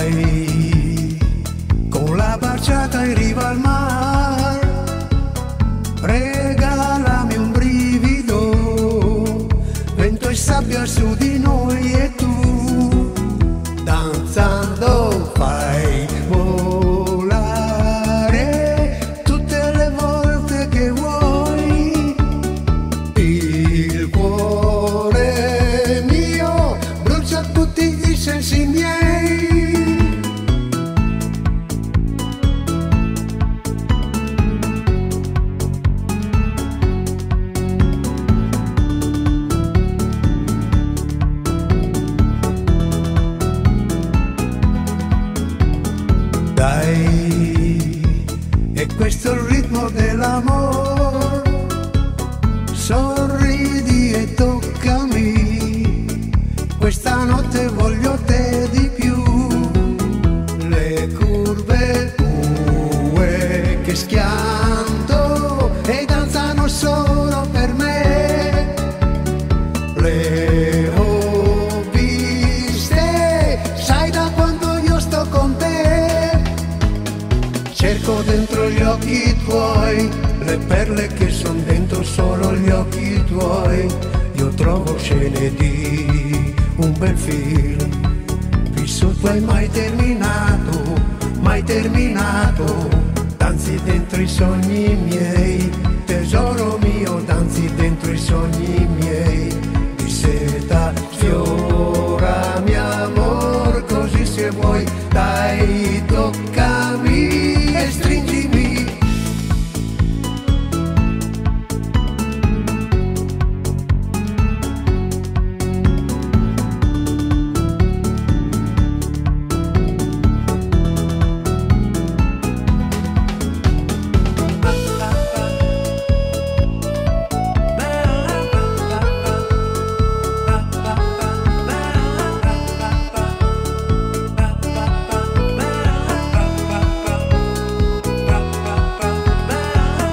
Dai, con la barciata in riva al mar, regalami un brivido, vento e sabbia su di noi e tu, danzando fai volare tutte le volte che vuoi. Il cuore mio brucia tutti i sensi miei. Dai, e questo è il ritmo dell'amor, sorridi e toccami, questa notte voglio te di più. Le curve tue che schianto e danzano solo per me, le ho viste, sai da quando io sto con te. Cerco dentro gli occhi tuoi le perle che son dentro solo gli occhi tuoi. Io trovo scene di un bel film vissuto e mai terminato, mai terminato. Danzi dentro i sogni miei, tesoro mio, danzi dentro i sogni miei. Di seta sfiorami amor, così se vuoi, dai toccami e stringimi.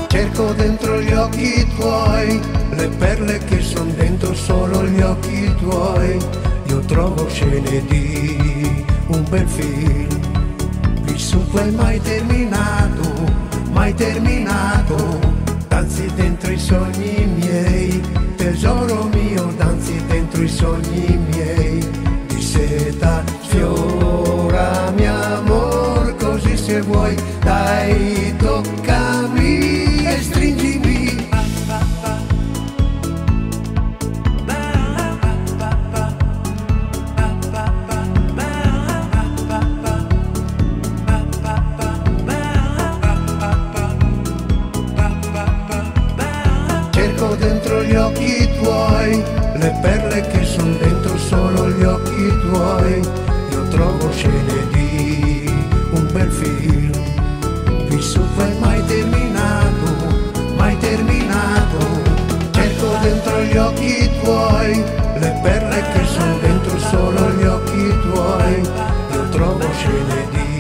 Cerco dentro gli occhi tuoi le perle che son dentro solo gli occhi tuoi. Io trovo scene di un bel film vissuto e mai terminato, mai terminato. Danzi dentro i sogni miei, tesoro mio, danzi dentro i sogni miei. Di seta sfiorami amor, così se vuoi, dai toccami e stringimi. Cerco dentro gli occhi tuoi le perle che son dentro solo gli occhi tuoi. Io trovo scene di un bel film vissuto e mai terminato, mai terminato. Cerco dentro gli occhi tuoi le perle che son dentro solo gli occhi tuoi. Io trovo scene di